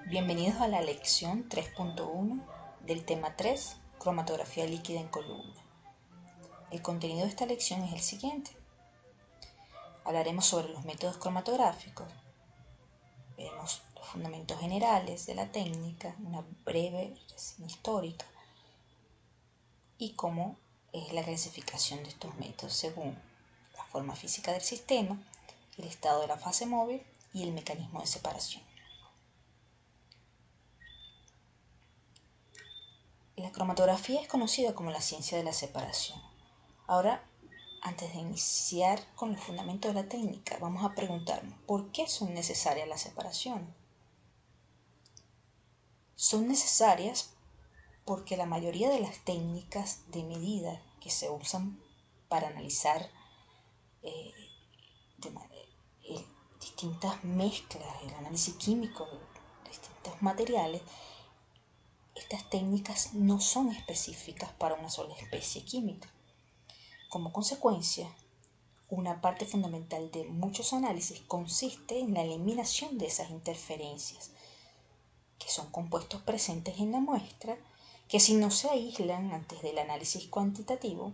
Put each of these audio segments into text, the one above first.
Bienvenidos a la lección 3.1 del tema 3, cromatografía líquida en columna. El contenido de esta lección es el siguiente. Hablaremos sobre los métodos cromatográficos, veremos los fundamentos generales de la técnica, una breve reseña histórica y cómo es la clasificación de estos métodos según la forma física del sistema, el estado de la fase móvil y el mecanismo de separación. La cromatografía es conocida como la ciencia de la separación. Ahora, antes de iniciar con los fundamentos de la técnica, vamos a preguntarnos ¿por qué son necesarias las separaciones? Son necesarias porque la mayoría de las técnicas de medida que se usan para analizar distintas mezclas, el análisis químico de distintos materiales, estas técnicas no son específicas para una sola especie química. Como consecuencia, una parte fundamental de muchos análisis consiste en la eliminación de esas interferencias, que son compuestos presentes en la muestra, que si no se aíslan antes del análisis cuantitativo,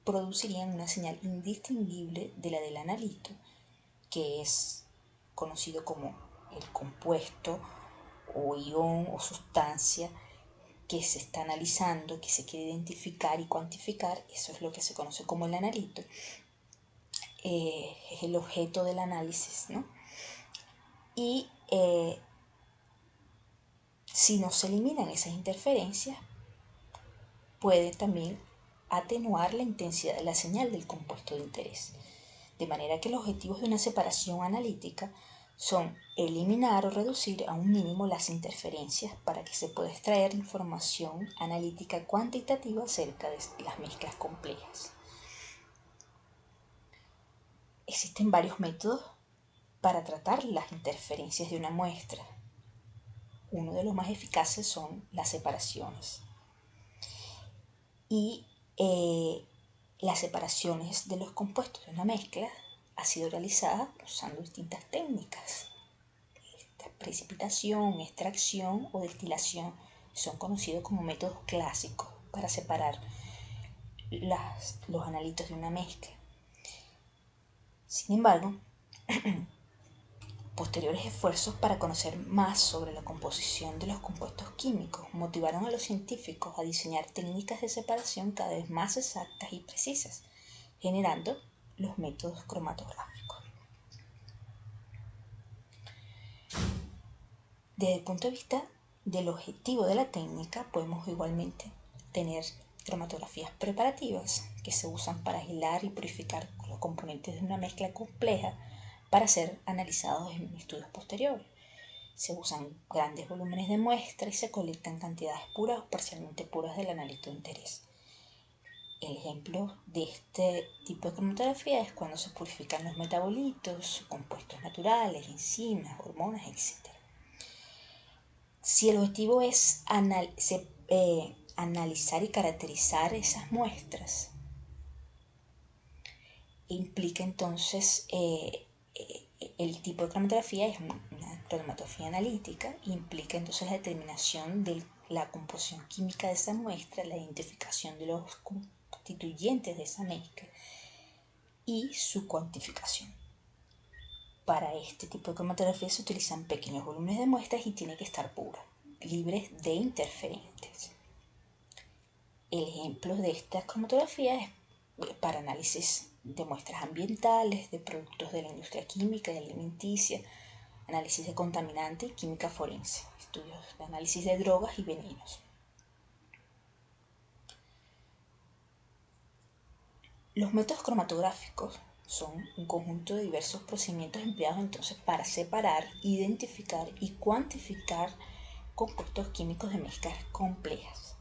producirían una señal indistinguible de la del analito, que es conocido como el compuesto o ion o sustancia que se está analizando, que se quiere identificar y cuantificar. Eso es lo que se conoce como el analito. Es el objeto del análisis, ¿no? Y si no se eliminan esas interferencias, puede también atenuar la intensidad de la señal del compuesto de interés. De manera que los objetivos de una separación analítica son eliminar o reducir a un mínimo las interferencias para que se pueda extraer información analítica cuantitativa acerca de las mezclas complejas. Existen varios métodos para tratar las interferencias de una muestra. Uno de los más eficaces son las separaciones. Y las separaciones de los compuestos de una mezcla ha sido realizada usando distintas técnicas. Precipitación, extracción o destilación son conocidos como métodos clásicos para separar los analitos de una mezcla. Sin embargo, posteriores esfuerzos para conocer más sobre la composición de los compuestos químicos motivaron a los científicos a diseñar técnicas de separación cada vez más exactas y precisas, generando los métodos cromatográficos. Desde el punto de vista del objetivo de la técnica, podemos igualmente tener cromatografías preparativas que se usan para aislar y purificar los componentes de una mezcla compleja para ser analizados en estudios posteriores. Se usan grandes volúmenes de muestra y se colectan cantidades puras o parcialmente puras del analito de interés. El ejemplo de este tipo de cromatografía es cuando se purifican los metabolitos, compuestos naturales, enzimas, hormonas, etc. Si el objetivo es analizar y caracterizar esas muestras, implica entonces el tipo de cromatografía es una cromatografía analítica, implica entonces la determinación de la composición química de esa muestra, la identificación de los constituyentes de esa mezcla y su cuantificación. Para este tipo de cromatografía se utilizan pequeños volúmenes de muestras y tiene que estar pura, libres de interferentes. El ejemplo de esta cromatografía es para análisis de muestras ambientales, de productos de la industria química y alimenticia, análisis de contaminantes y química forense, estudios de análisis de drogas y venenos. Los métodos cromatográficos son un conjunto de diversos procedimientos empleados entonces para separar, identificar y cuantificar compuestos químicos de mezclas complejas.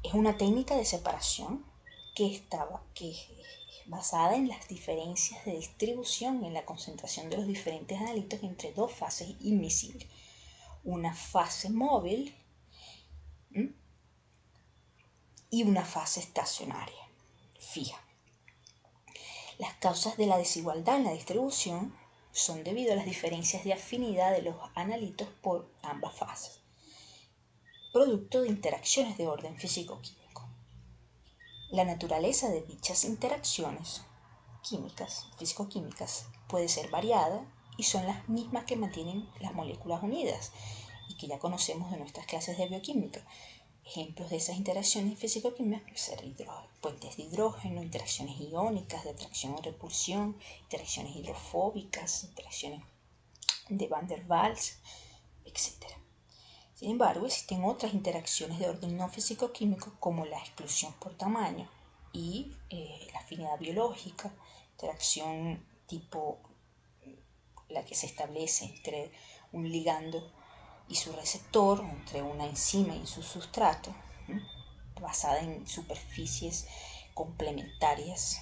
Es una técnica de separación que es basada en las diferencias de distribución en la concentración de los diferentes analitos entre dos fases inmiscibles. Una fase móvil y una fase estacionaria, fija. Las causas de la desigualdad en la distribución son debido a las diferencias de afinidad de los analitos por ambas fases, producto de interacciones de orden físico-químico. La naturaleza de dichas interacciones químicas, físico-químicas, puede ser variada y son las mismas que mantienen las moléculas unidas y que ya conocemos de nuestras clases de bioquímica. Ejemplos de esas interacciones físico-químicas pueden ser puentes de hidrógeno, interacciones iónicas de atracción o repulsión, interacciones hidrofóbicas, interacciones de Van der Waals, etc. Sin embargo, existen otras interacciones de orden no físico-químico como la exclusión por tamaño y la afinidad biológica, interacción tipo la que se establece entre un ligando y su receptor, entre una enzima y su sustrato, basada en superficies complementarias.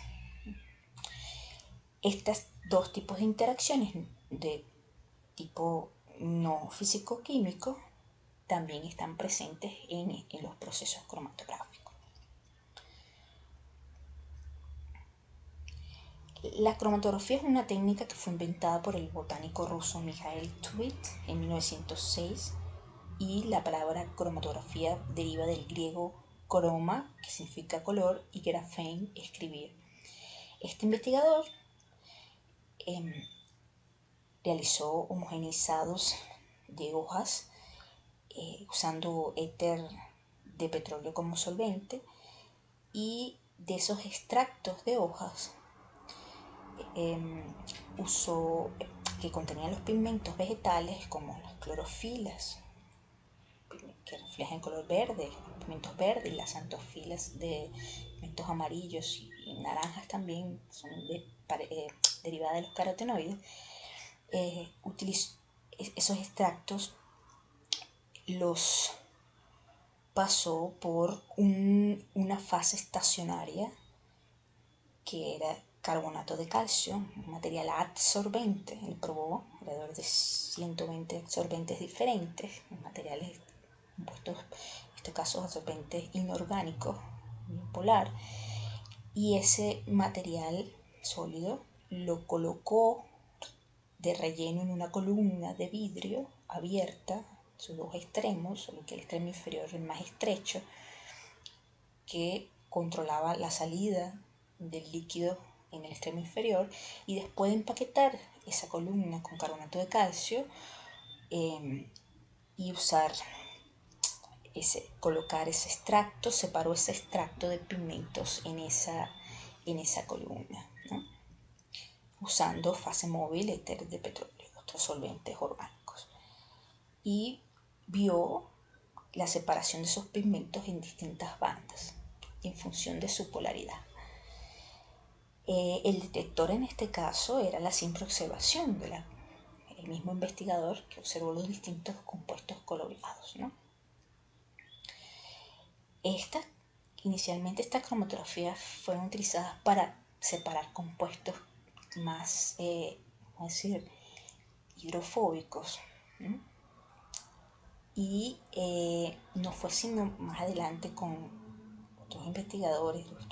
Estos dos tipos de interacciones de tipo no físico-químico también están presentes en los procesos cromatográficos. La cromatografía es una técnica que fue inventada por el botánico ruso Mikhail Tveit en 1906 y la palabra cromatografía deriva del griego chroma, que significa color, y graphein, escribir. Este investigador realizó homogeneizados de hojas usando éter de petróleo como solvente, y de esos extractos de hojas usó que contenían los pigmentos vegetales como las clorofilas, que reflejan color verde, pigmentos verdes, y las antofilas de pigmentos amarillos y naranjas también son derivadas de los carotenoides. Esos extractos los pasó por una fase estacionaria que era carbonato de calcio, un material adsorbente. Él probó alrededor de 120 absorbentes diferentes, materiales compuestos, en este caso absorbentes inorgánicos, bipolar, y ese material sólido lo colocó de relleno en una columna de vidrio abierta, sus dos extremos, solo que el extremo inferior es el más estrecho, que controlaba la salida del líquido en el extremo inferior, y después de empaquetar esa columna con carbonato de calcio y colocar ese extracto, separó ese extracto de pigmentos en esa columna, ¿no? Usando fase móvil, éter de petróleo, otros solventes orgánicos, y vio la separación de esos pigmentos en distintas bandas en función de su polaridad. El detector en este caso era la simple observación del mismo investigador que observó los distintos compuestos coloreados, ¿no? Inicialmente estas cromatografías fueron utilizadas para separar compuestos más, vamos a decir, hidrofóbicos, ¿no? Y no fue sino más adelante con otros investigadores, los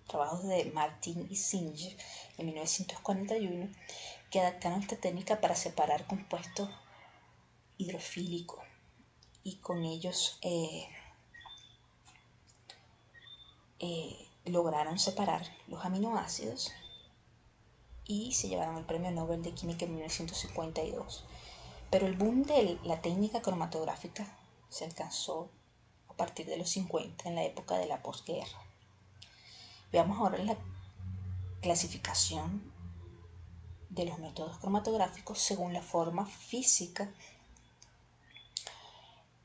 trabajos de Martin y Singer en 1941, que adaptaron esta técnica para separar compuestos hidrofílicos, y con ellos lograron separar los aminoácidos y se llevaron el Premio Nobel de Química en 1952. Pero el boom de la técnica cromatográfica se alcanzó a partir de los 50, en la época de la posguerra. Veamos ahora la clasificación de los métodos cromatográficos según la forma física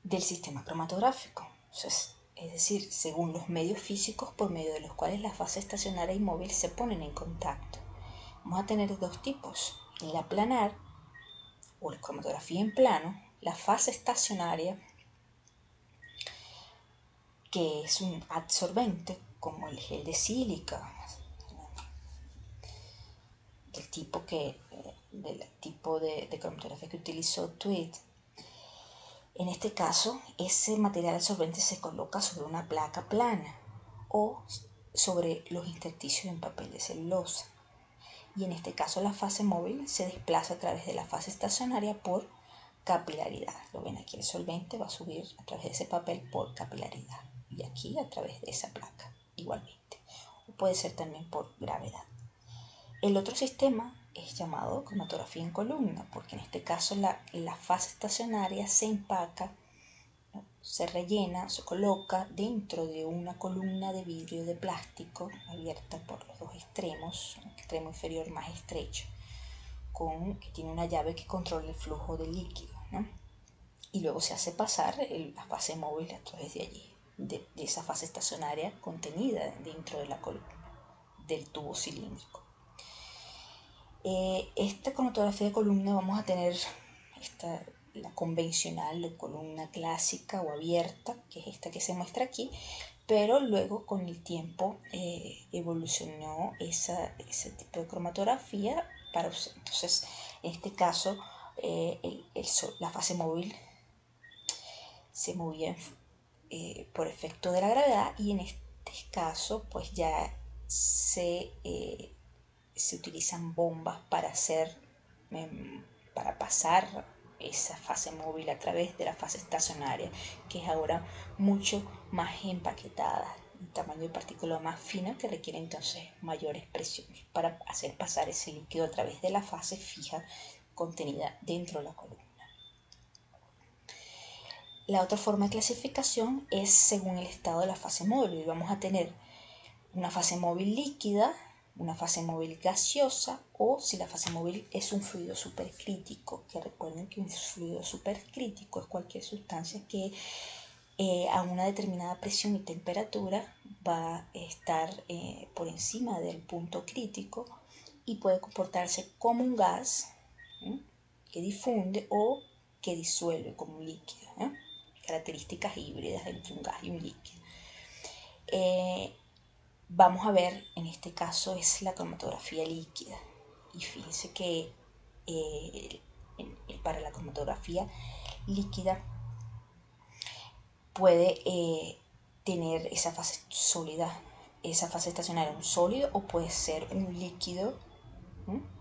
del sistema cromatográfico, es decir, según los medios físicos por medio de los cuales la fase estacionaria y móvil se ponen en contacto. Vamos a tener dos tipos: en la planar o la cromatografía en plano, la fase estacionaria, que es un adsorbente como el gel de sílica, del tipo de cromatografía que utilizó Tveit. En este caso, ese material absorbente se coloca sobre una placa plana o sobre los intersticios en papel de celulosa. y en este caso la fase móvil se desplaza a través de la fase estacionaria por capilaridad. Lo ven aquí, el solvente va a subir a través de ese papel por capilaridad y aquí a través de esa placa igualmente, o puede ser también por gravedad. El otro sistema es llamado cromatografía en columna, porque en este caso la fase estacionaria se empaca, ¿no? Se rellena, se coloca dentro de una columna de vidrio de plástico abierta por los dos extremos, el extremo inferior más estrecho, que tiene una llave que controla el flujo del líquido, ¿no? Y luego se hace pasar la fase móvil a través de allí, de esa fase estacionaria contenida dentro de la columna, del tubo cilíndrico. Esta cromatografía de columna vamos a tener la convencional de columna clásica o abierta, que es esta que se muestra aquí, pero luego con el tiempo evolucionó ese tipo de cromatografía para usar. Entonces, en este caso, la fase móvil se movía por efecto de la gravedad, y en este caso pues ya se utilizan bombas para pasar esa fase móvil a través de la fase estacionaria, que es ahora mucho más empaquetada, un tamaño de partícula más fino, que requiere entonces mayores presiones para hacer pasar ese líquido a través de la fase fija contenida dentro de la columna. La otra forma de clasificación es según el estado de la fase móvil. Vamos a tener una fase móvil líquida, una fase móvil gaseosa, o si la fase móvil es un fluido supercrítico, que recuerden que un fluido supercrítico es cualquier sustancia que a una determinada presión y temperatura va a estar por encima del punto crítico y puede comportarse como un gas, que difunde o que disuelve como un líquido, características híbridas entre un gas y un líquido. Vamos a ver, en este caso es la cromatografía líquida, y fíjense que para la cromatografía líquida puede tener esa fase sólida, esa fase estacionaria, un sólido, o puede ser un líquido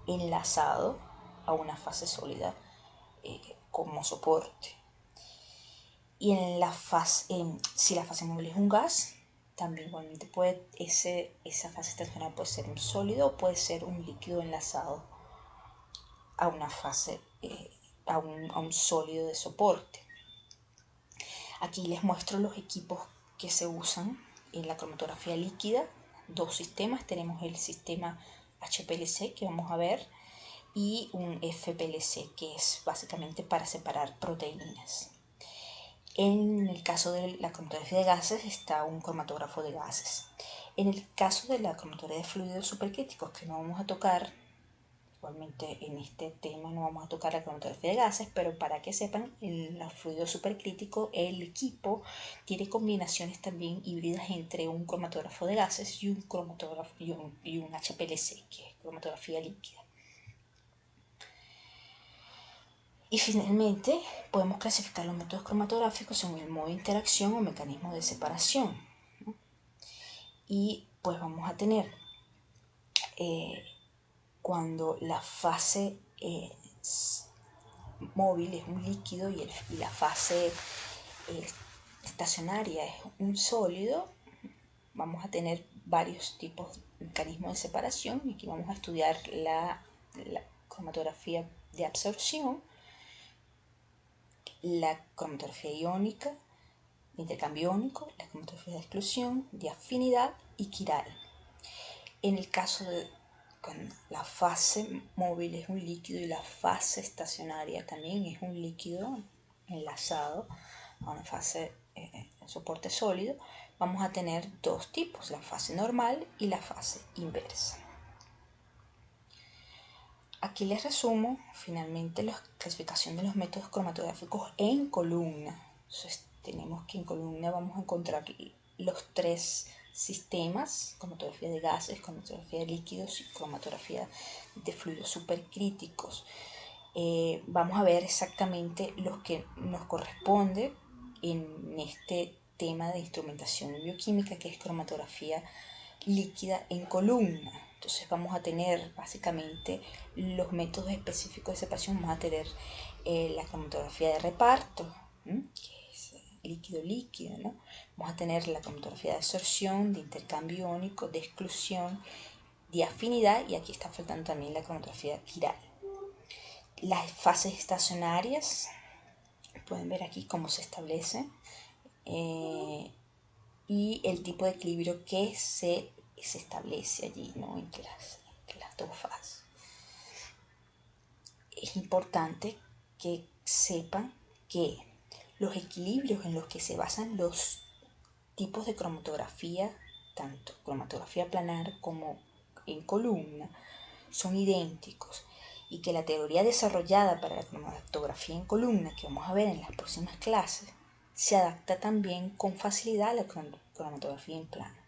enlazado a una fase sólida como soporte. Y si la fase móvil es un gas, también igualmente esa fase estacionaria puede ser un sólido o puede ser un líquido enlazado a una fase, a un sólido de soporte. Aquí les muestro los equipos que se usan en la cromatografía líquida. Dos sistemas, tenemos el sistema HPLC que vamos a ver y un FPLC, que es básicamente para separar proteínas. En el caso de la cromatografía de gases está un cromatógrafo de gases. En el caso de la cromatografía de fluidos supercríticos, que no vamos a tocar, igualmente en este tema no vamos a tocar la cromatografía de gases, pero para que sepan, en los fluidos supercríticos el equipo tiene combinaciones también híbridas entre un cromatógrafo de gases y un HPLC, que es cromatografía líquida. Y finalmente podemos clasificar los métodos cromatográficos según el modo de interacción o mecanismo de separación, ¿no? Y pues vamos a tener cuando la fase móvil es un líquido y la fase estacionaria es un sólido, vamos a tener varios tipos de mecanismos de separación. Y aquí vamos a estudiar la cromatografía de absorción, la cromatografía iónica, de intercambio iónico, la cromatografía de exclusión, de afinidad y quiral. En el caso de cuando la fase móvil es un líquido y la fase estacionaria también es un líquido enlazado a una fase soporte sólido, vamos a tener dos tipos, la fase normal y la fase inversa. Aquí les resumo finalmente la clasificación de los métodos cromatográficos en columna. Entonces, tenemos que en columna vamos a encontrar los tres sistemas: cromatografía de gases, cromatografía de líquidos y cromatografía de fluidos supercríticos. Vamos a ver exactamente los que nos corresponde en este tema de instrumentación bioquímica, que es cromatografía líquida en columna. Entonces vamos a tener básicamente los métodos específicos de separación. Vamos a tener la cromatografía de reparto, que es líquido-líquido, ¿no? Vamos a tener la cromatografía de absorción, de intercambio iónico, de exclusión, de afinidad, y aquí está faltando también la cromatografía chiral. Las fases estacionarias, pueden ver aquí cómo se establece, y el tipo de equilibrio que se establece allí, ¿no? entre las dos fases. Es importante que sepan que los equilibrios en los que se basan los tipos de cromatografía, tanto cromatografía planar como en columna, son idénticos, y que la teoría desarrollada para la cromatografía en columna, que vamos a ver en las próximas clases, se adapta también con facilidad a la cromatografía en plano.